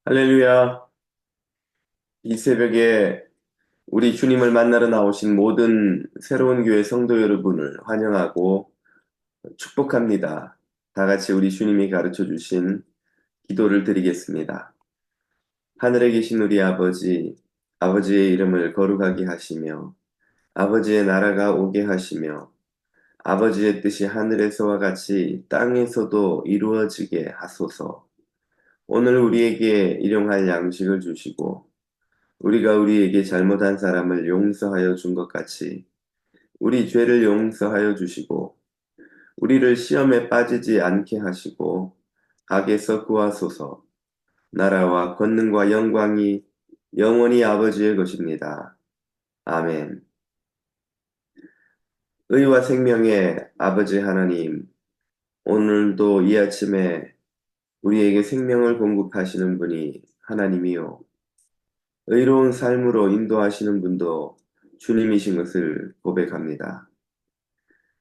할렐루야. 이 새벽에 우리 주님을 만나러 나오신 모든 새로운 교회 성도 여러분을 환영하고 축복합니다. 다 같이 우리 주님이 가르쳐 주신 기도를 드리겠습니다. 하늘에 계신 우리 아버지, 아버지의 이름을 거룩하게 하시며, 아버지의 나라가 오게 하시며, 아버지의 뜻이 하늘에서와 같이 땅에서도 이루어지게 하소서. 오늘 우리에게 일용할 양식을 주시고, 우리가 우리에게 잘못한 사람을 용서하여 준 것 같이 우리 죄를 용서하여 주시고 우리를 시험에 빠지지 않게 하시고 악에서 구하소서. 나라와 권능과 영광이 영원히 아버지의 것입니다. 아멘. 의와 생명의 아버지 하나님, 오늘도 이 아침에 우리에게 생명을 공급하시는 분이 하나님이요. 의로운 삶으로 인도하시는 분도 주님이신 것을 고백합니다.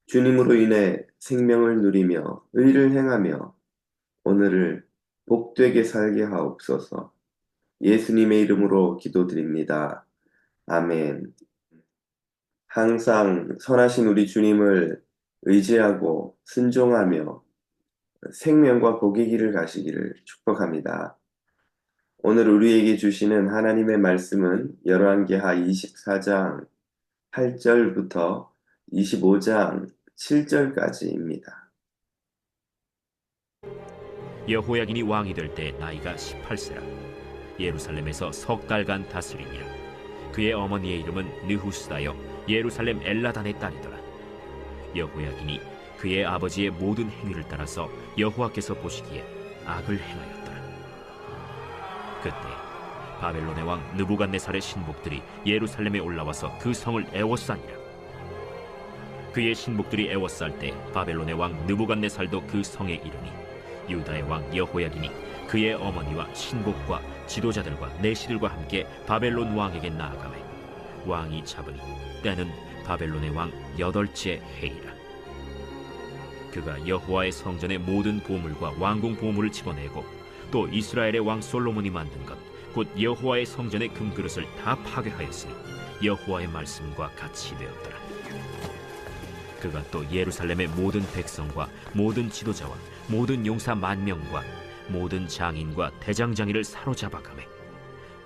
주님으로 인해 생명을 누리며 의를 행하며 오늘을 복되게 살게 하옵소서. 예수님의 이름으로 기도드립니다. 아멘. 항상 선하신 우리 주님을 의지하고 순종하며 생명과 복의 길을 가시기를 축복합니다. 오늘 우리에게 주시는 하나님의 말씀은 열왕기하 24장 8절부터 25장 7절까지입니다. 여호야긴이 왕이 될 때 나이가 18세라. 예루살렘에서 석 달간 다스리니라. 그의 어머니의 이름은 느후스다여 예루살렘 엘라단의 딸이더라. 여호야긴이 그의 아버지의 모든 행위를 따라서 여호와께서 보시기에 악을 행하였더라. 그때 바벨론의 왕 느부갓네살의 신복들이 예루살렘에 올라와서 그 성을 애워싸니라. 그의 신복들이 애워쌀 때 바벨론의 왕 느부갓네살도 그 성에 이르니 유다의 왕 여호야긴이 그의 어머니와 신복과 지도자들과 내시들과 함께 바벨론 왕에게 나아가매 왕이 잡으니 때는 바벨론의 왕 8째 해이라. 그가 여호와의 성전의 모든 보물과 왕궁 보물을 집어내고 또 이스라엘의 왕 솔로몬이 만든 것 곧 여호와의 성전의 금그릇을 다 파괴하였으니 여호와의 말씀과 같이 되었더라. 그가 또 예루살렘의 모든 백성과 모든 지도자와 모든 용사 10,000명과 모든 장인과 대장장이를 사로잡아가매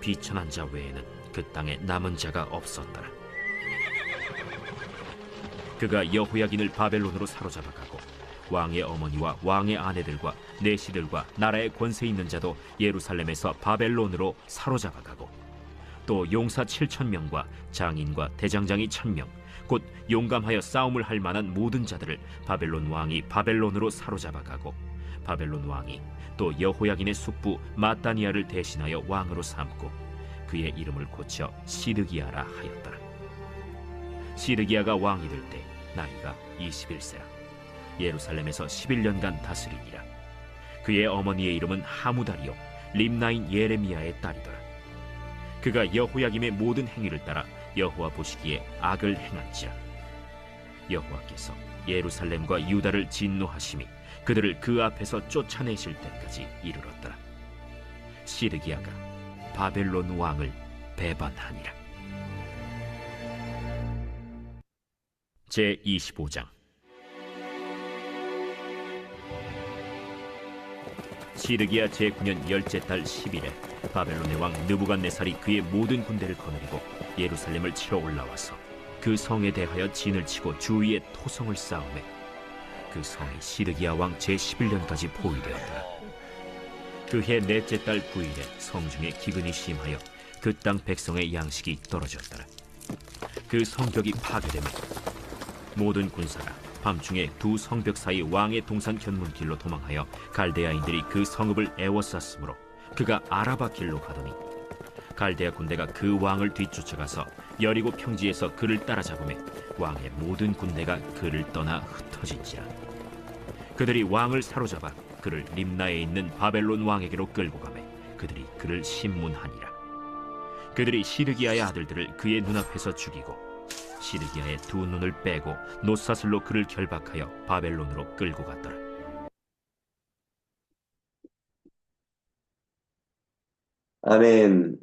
비천한 자 외에는 그 땅에 남은 자가 없었더라. 그가 여호야긴을 바벨론으로 사로잡아가고 왕의 어머니와 왕의 아내들과 내시들과 나라의 권세 있는 자도 예루살렘에서 바벨론으로 사로잡아가고 또 용사 7,000명과 장인과 대장장이 1,000명 곧 용감하여 싸움을 할 만한 모든 자들을 바벨론 왕이 바벨론으로 사로잡아가고 바벨론 왕이 또 여호야긴의 숙부 마따니아를 대신하여 왕으로 삼고 그의 이름을 고쳐 시드기야라 하였더라. 시드기야가 왕이 될 때 나이가 21세라. 예루살렘에서 11년간 다스리니라. 그의 어머니의 이름은 하무다리요 림나인 예레미야의 딸이더라. 그가 여호야김의 모든 행위를 따라 여호와 보시기에 악을 행한지라. 여호와께서 예루살렘과 유다를 진노하심이 그들을 그 앞에서 쫓아내실 때까지 이르렀더라. 시드기야가 바벨론 왕을 배반하니라. 제25장. 시드기야 제9년 10째 달 10일에 바벨론의 왕 느부갓네살이 그의 모든 군대를 거느리고 예루살렘을 치러 올라와서 그 성에 대하여 진을 치고 주위에 토성을 쌓으매 그 성이 시드기야 왕 제11년까지 포위되었더라. 그해 넷째 달 9일에 성중에 기근이 심하여 그 땅 백성의 양식이 떨어졌더라. 그 성벽이 파괴되매 모든 군사가 밤중에 두 성벽 사이 왕의 동산 견문길로 도망하여 갈대아인들이 그 성읍을 애워쌌으므로 그가 아라바 길로 가더니 갈대아 군대가 그 왕을 뒤쫓아가서 여리고 평지에서 그를 따라잡으매 왕의 모든 군대가 그를 떠나 흩어진지라. 그들이 왕을 사로잡아 그를 림나에 있는 바벨론 왕에게로 끌고 가매 그들이 그를 심문하니라. 그들이 시드기야의 아들들을 그의 눈앞에서 죽이고 시드기야의 두 눈을 빼고 놋사슬로 그를 결박하여 바벨론으로 끌고 갔더라. 아멘.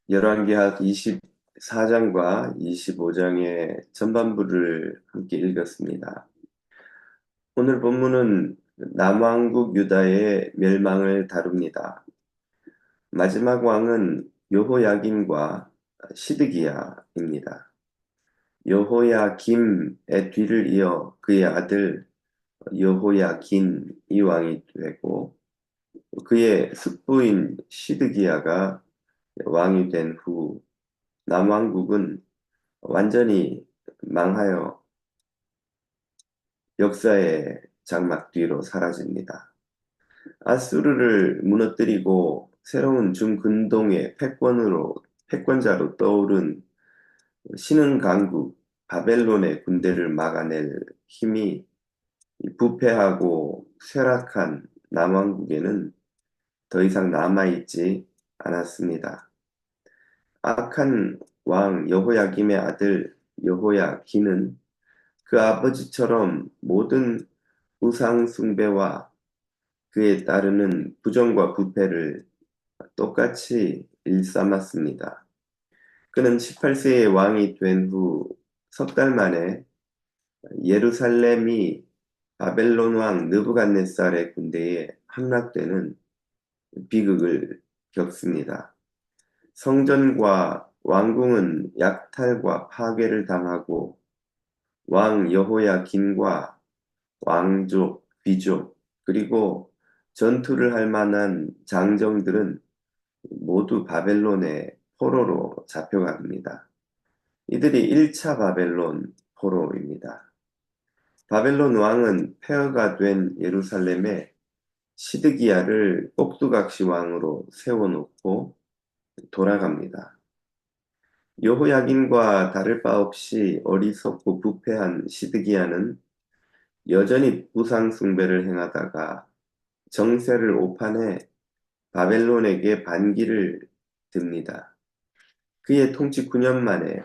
열왕기하 24장과 25장의 전반부를 함께 읽었습니다. 오늘 본문은 남왕국 유다의 멸망을 다룹니다. 마지막 왕은 여호야김과 시드기야입니다. 여호야김의 뒤를 이어 그의 아들 여호야긴 이 왕이 되고 그의 숙부인 시드기야가 왕이 된 후 남왕국은 완전히 망하여 역사의 장막 뒤로 사라집니다. 아수르를 무너뜨리고 새로운 중근동의 패권자로 떠오른 신흥 강국 바벨론의 군대를 막아낼 힘이 부패하고 쇠락한 남왕국에는 더 이상 남아있지 않았습니다. 악한 왕 여호야김의 아들 여호야긴은 그 아버지처럼 모든 우상 숭배와 그에 따르는 부정과 부패를 똑같이 일삼았습니다. 그는 18세의 왕이 된 후 석 달 만에 예루살렘이 바벨론 왕 느부갓네살의 군대에 함락되는 비극을 겪습니다. 성전과 왕궁은 약탈과 파괴를 당하고 왕 여호야긴과 왕족, 귀족, 그리고 전투를 할 만한 장정들은 모두 바벨론의 포로로 잡혀갑니다. 이들이 1차 바벨론 포로입니다. 바벨론 왕은 폐허가 된 예루살렘에 시드기야를 꼭두각시 왕으로 세워놓고 돌아갑니다. 여호야긴과 다를 바 없이 어리석고 부패한 시드기야는 여전히 우상 숭배를 행하다가 정세를 오판해 바벨론에게 반기를 듭니다. 그의 통치 9년 만에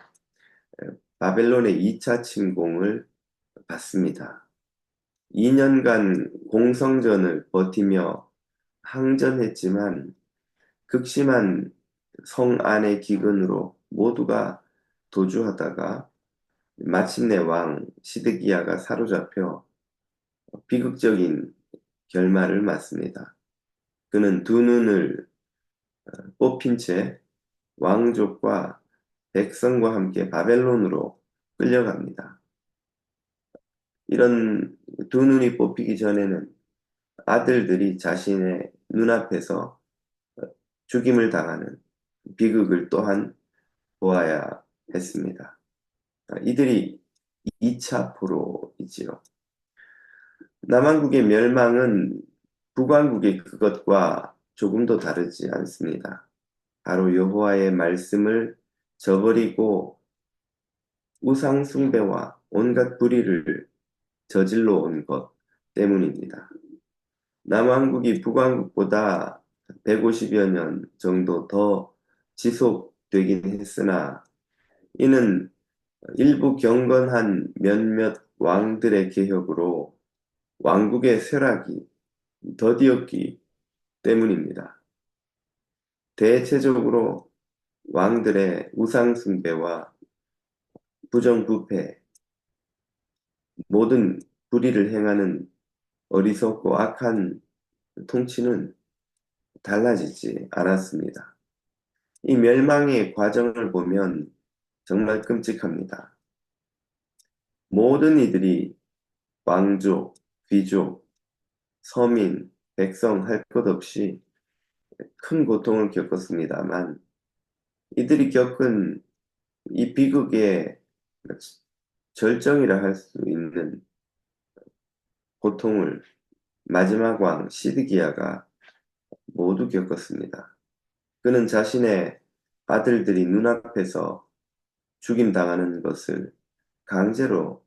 바벨론의 2차 침공을 받습니다. 2년간 공성전을 버티며 항전했지만 극심한 성안의 기근으로 모두가 도주하다가 마침내 왕 시드기야가 사로잡혀 비극적인 결말을 맞습니다. 그는 두 눈을 뽑힌 채 왕족과 백성과 함께 바벨론으로 끌려갑니다. 이런 두 눈이 뽑히기 전에는 아들들이 자신의 눈앞에서 죽임을 당하는 비극을 또한 보아야 했습니다. 이들이 2차 포로이지요. 남왕국의 멸망은 북왕국의 그것과 조금도 다르지 않습니다. 바로 여호와의 말씀을 저버리고 우상 숭배와 온갖 불의를 저질러 온 것 때문입니다. 남왕국이 북왕국보다 150여 년 정도 더 지속되긴 했으나 이는 일부 경건한 몇몇 왕들의 개혁으로 왕국의 쇠락이 더디었기 때문입니다. 대체적으로 왕들의 우상숭배와 부정부패, 모든 불의를 행하는 어리석고 악한 통치는 달라지지 않았습니다. 이 멸망의 과정을 보면 정말 끔찍합니다. 모든 이들이 왕족, 귀족, 서민, 백성 할 것 없이 큰 고통을 겪었습니다만 이들이 겪은 이 비극의 절정이라 할 수 있는 고통을 마지막 왕 시드기야가 모두 겪었습니다. 그는 자신의 아들들이 눈앞에서 죽임당하는 것을 강제로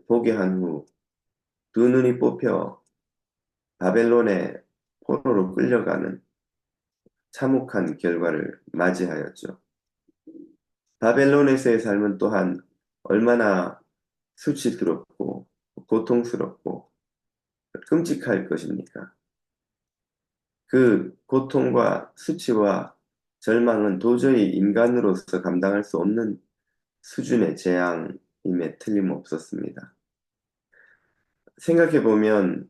보게 한 후 두 눈이 뽑혀 바벨론의 포로로 끌려가는 참혹한 결과를 맞이하였죠. 바벨론에서의 삶은 또한 얼마나 수치스럽고 고통스럽고 끔찍할 것입니까? 그 고통과 수치와 절망은 도저히 인간으로서 감당할 수 없는 수준의 재앙임에 틀림없었습니다. 생각해보면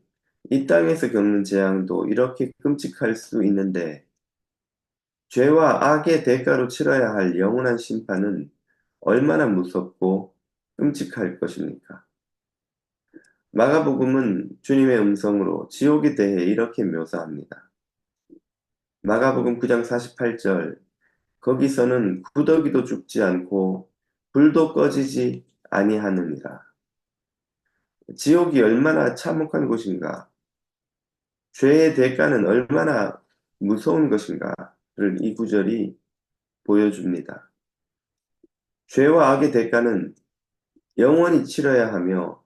이 땅에서 겪는 재앙도 이렇게 끔찍할 수 있는데 죄와 악의 대가로 치러야 할 영원한 심판은 얼마나 무섭고 끔찍할 것입니까? 마가복음은 주님의 음성으로 지옥에 대해 이렇게 묘사합니다. 마가복음 9장 48절 거기서는 구더기도 죽지 않고 불도 꺼지지 아니하느니라. 지옥이 얼마나 참혹한 곳인가, 죄의 대가는 얼마나 무서운 것인가를 이 구절이 보여줍니다. 죄와 악의 대가는 영원히 치러야 하며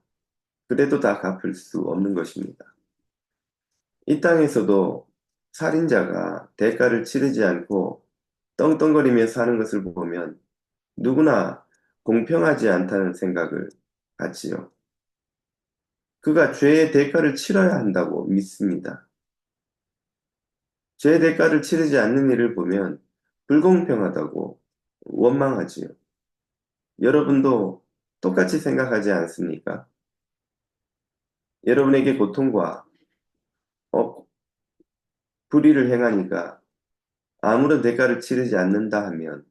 그래도 다 갚을 수 없는 것입니다. 이 땅에서도 살인자가 대가를 치르지 않고 떵떵거리며 사는 것을 보면 누구나 공평하지 않다는 생각을 갖지요. 그가 죄의 대가를 치러야 한다고 믿습니다. 죄의 대가를 치르지 않는 일을 보면 불공평하다고 원망하지요. 여러분도 똑같이 생각하지 않습니까? 여러분에게 고통과 불의를 행하니까 아무런 대가를 치르지 않는다 하면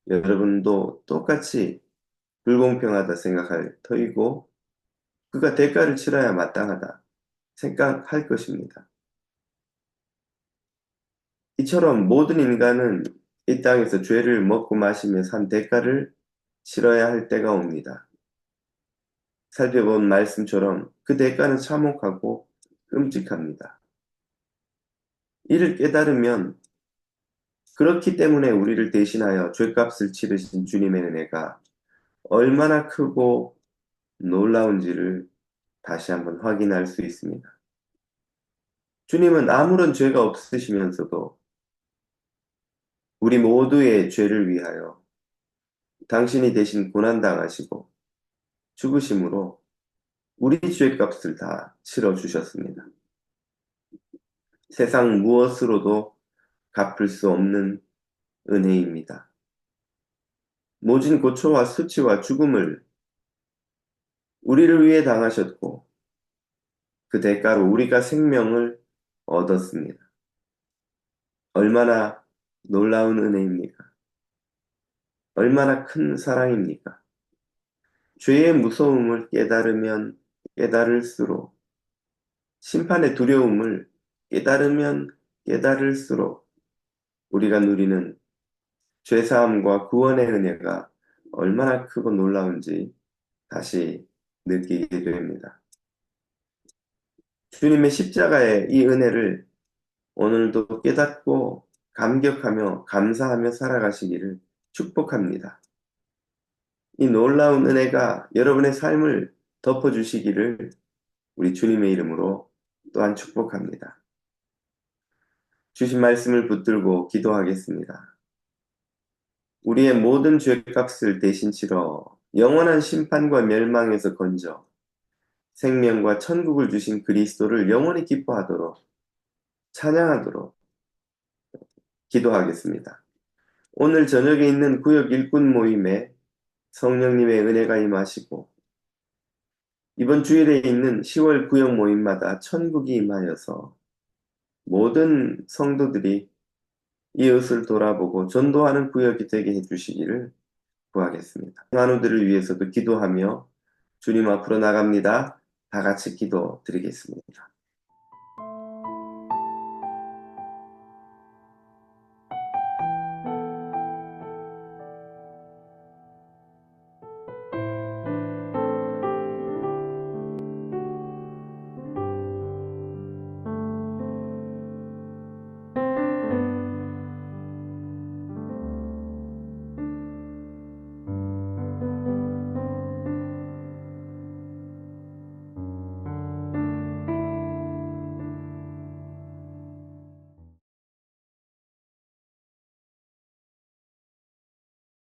여러분도 똑같이 불공평하다 생각할 터이고 그가 대가를 치러야 마땅하다 생각할 것입니다. 이처럼 모든 인간은 이 땅에서 죄를 먹고 마시며 산 대가를 치러야 할 때가 옵니다. 살펴본 말씀처럼 그 대가는 참혹하고 끔찍합니다. 이를 깨달으면 그렇기 때문에 우리를 대신하여 죄값을 치르신 주님의 은혜가 얼마나 크고 놀라운지를 다시 한번 확인할 수 있습니다. 주님은 아무런 죄가 없으시면서도 우리 모두의 죄를 위하여 당신이 대신 고난당하시고 죽으심으로 우리 죄값을 다 치러주셨습니다. 세상 무엇으로도 갚을 수 없는 은혜입니다. 모진 고초와 수치와 죽음을 우리를 위해 당하셨고 그 대가로 우리가 생명을 얻었습니다. 얼마나 놀라운 은혜입니까? 얼마나 큰 사랑입니까? 죄의 무서움을 깨달으면 깨달을수록 심판의 두려움을 깨달으면 깨달을수록 우리가 누리는 죄사함과 구원의 은혜가 얼마나 크고 놀라운지 다시 느끼게 됩니다. 주님의 십자가의 이 은혜를 오늘도 깨닫고 감격하며 감사하며 살아가시기를 축복합니다. 이 놀라운 은혜가 여러분의 삶을 덮어주시기를 우리 주님의 이름으로 또한 축복합니다. 주신 말씀을 붙들고 기도하겠습니다. 우리의 모든 죄값을 대신 치러 영원한 심판과 멸망에서 건져 생명과 천국을 주신 그리스도를 영원히 기뻐하도록 찬양하도록 기도하겠습니다. 오늘 저녁에 있는 구역 일꾼 모임에 성령님의 은혜가 임하시고 이번 주일에 있는 10월 구역 모임마다 천국이 임하여서 모든 성도들이 이웃을 돌아보고 전도하는 구역이 되게 해주시기를 구하겠습니다. 한우들을 위해서도 기도하며 주님 앞으로 나갑니다. 다 같이 기도 드리겠습니다.